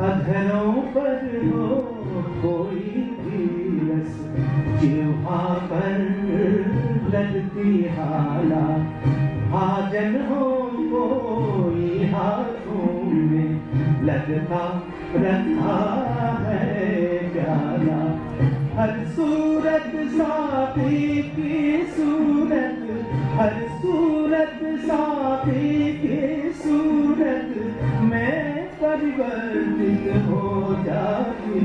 अधरों पर हो कोई भी रस, जिह्वा पर लगती हाला, भाजन हो कोई हाथों में लगता रखा है प्याला। हर सूरत साथी की सूरत, हर सूरत साथी की सूरत में परिवर्तित हो जाती।